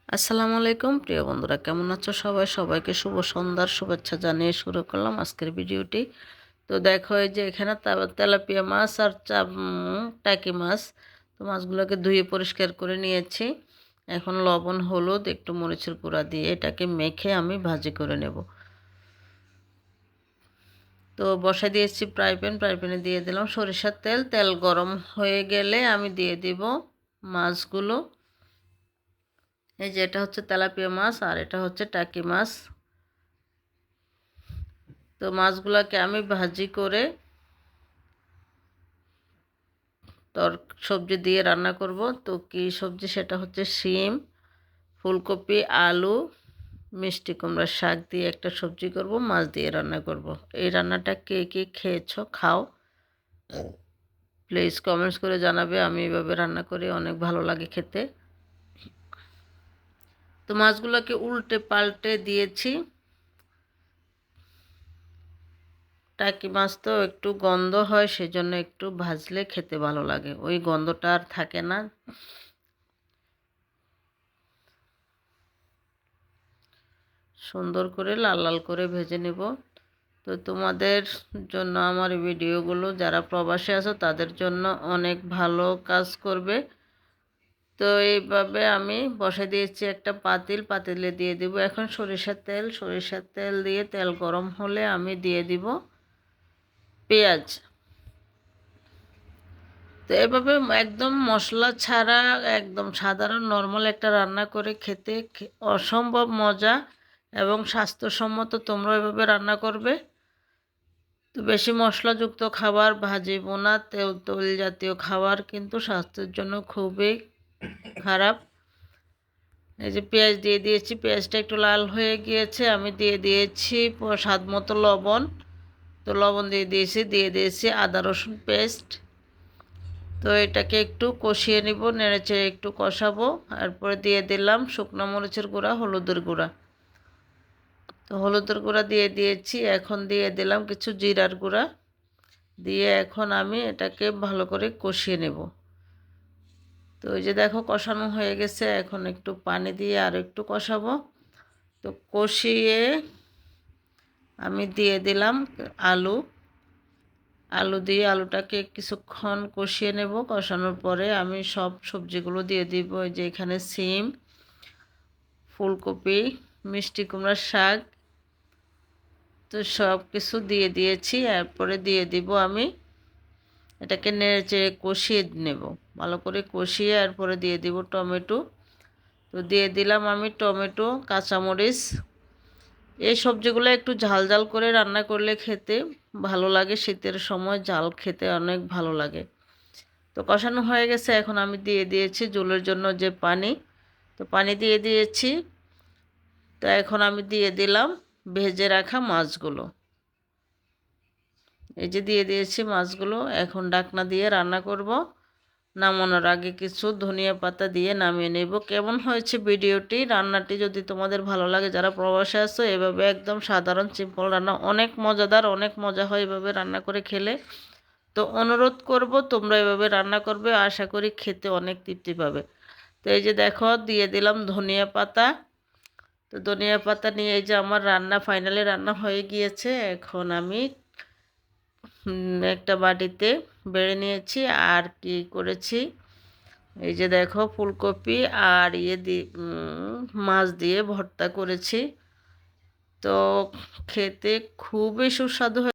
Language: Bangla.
আসসালামু আলাইকুম প্রিয় বন্ধুরা, কেমন আছো সবাই? সবাইকে শুভ সন্ধ্যার শুভেচ্ছা জানিয়ে শুরু করলাম আজকের ভিডিওটি। তো দেখো, এই যে এখানে তেলাপিয়া মাছ আর টাকি মাছ। তো মাছগুলোকে ধুয়ে পরিষ্কার করে নিয়েছি। এখন লবণ, হলুদ, একটু মরিচের গুঁড়া দিয়ে এটাকে মেখে আমি ভাজি করে নেব। তো বসাই দিয়েছি ফ্রাই প্যানে দিয়ে দিলাম সরিষার তেল। তেল গরম হয়ে গেলে আমি দিয়ে দিব মাছগুলো। এই যে এটা হচ্ছে তেলাপিয়া মাছ আর এটা হচ্ছে টাকি মাছ। তো মাছগুলোকে আমি ভাজি করে সবজি দিয়ে রান্না করব। তো কি সবজি? সেটা হচ্ছে শিম, ফুলকপি, আলু, মিষ্টি কুমড়ার শাক দিয়ে একটা সবজি করব, মাছ দিয়ে রান্না করব। এই রান্নাটা কে কে খেয়েছো, খাও, প্লিজ কমেন্টস করে জানাবে। আমি এভাবে রান্না করি, অনেক ভালো লাগে খেতে। তো মাছগুলোকে উল্টে পাল্টে দিয়েছি। টাকি মাছ তো একটু গন্ধ হয়, সেজন্য একটু ভাজলে খেতে ভালো লাগে, ওই গন্ধটা আর থাকে না। সুন্দর করে লাল লাল করে ভেজে নেব। তো তোমাদের জন্য আমার ভিডিওগুলো, যারা প্রবাসে আছো তাদের জন্য অনেক ভালো কাজ করবে। তো এইভাবে আমি বসে দিয়েছি একটা পাতিলে দিয়ে দিব এখন সরিষার তেল দিয়ে তেল গরম হলে আমি দিয়ে দিব পেঁয়াজ। তো এভাবে একদম মশলা ছাড়া একদম সাধারণ নর্মাল একটা রান্না করে খেতে অসম্ভব মজা এবং স্বাস্থ্যসম্মত। তোমরা এভাবে রান্না করবে। তো বেশি মশলাযুক্ত খাবার, ভাজি বোনা তেল জাতীয় খাবার কিন্তু স্বাস্থ্যের জন্য খুবই খারাপ। এই যে পেঁয়াজ দিয়ে দিয়েছি, পেঁয়াজটা একটু লাল হয়ে গিয়েছে, আমি দিয়ে দিয়েছি স্বাদ মতো লবণ। তো লবণ দিয়ে দিয়েছি আদা রসুন পেস্ট। তো এটাকে একটু কষিয়ে নিব, নেড়েচেড়ে একটু কষাবো। তারপরে দিয়ে দিলাম শুকনো মরিচের গুঁড়া, হলুদের গুঁড়া। তো হলুদের গুঁড়া দিয়ে দিয়েছি, এখন দিয়ে দিলাম কিছু জিরার গুঁড়া দিয়ে এখন আমি এটাকে ভালো করে কষিয়ে নেব। তো এই যে দেখো কষানো হয়ে গেছে, এখন একটু পানি দিয়ে আর একটু কষাবো। তো কষিয়ে আমি দিয়ে দিলাম আলু। আলু দিয়ে আলুটাকে কিছুক্ষণ কষিয়ে নেব। কষানোর পরে আমি সব সবজিগুলো দিয়ে দিব। এই যে এখানে সিম, ফুলকপি, মিষ্টি কুমড়ার শাক, তো সব কিছু দিয়ে দিয়েছি। এরপরে দিয়ে দিব আমি এটাকে নেড়েচেড়ে কষিয়ে নেব, ভালো করে কষিয়ে এরপরে দিয়ে দিব টমেটো। তো দিয়ে দিলাম আমি টমেটো, কাঁচামরিচ। এই সবজিগুলো একটু ঝাল ঝাল করে রান্না করলে খেতে ভালো লাগে, শীতের সময় ঝাল খেতে অনেক ভালো লাগে। তো কষানো হয়ে গেছে, এখন আমি দিয়ে দিয়েছি ঝোলের জন্য যে পানি। তো পানি দিয়ে দিয়েছি। তো এখন আমি দিয়ে দিলাম ভেজে রাখা মাছগুলো। এই যে দিয়ে দিয়েছি মাছগুলো, এখন ঢাকনা দিয়ে রান্না করব। নামানোর আগে কিছু ধনিয়া পাতা দিয়ে নামিয়ে নেব। কেমন হয়েছে ভিডিওটি? রান্নাটি যদি তোমাদের ভালো লাগে, যারা প্রবাসে আছো, এভাবে একদম সাধারণ সিম্পল রান্না অনেক মজাদার, অনেক মজা হয় এভাবে রান্না করে খেলে। তো অনুরোধ করব তোমরা এভাবে রান্না করবে, আশা করি খেতে অনেক তৃপ্তি পাবে। তো এই যে দেখো দিয়ে দিলাম ধনিয়া পাতা। তো ধনিয়া পাতা নিয়ে এই যে আমার রান্না ফাইনালি রান্না হয়ে গিয়েছে। এখন আমি একটা বাটিতে বেড়ে নিয়েছি। আর কি করেছি, এই যে দেখো ফুলকপি আর মাছ দিয়ে ভর্তা করেছি। তো খেতে খুবই সুস্বাদু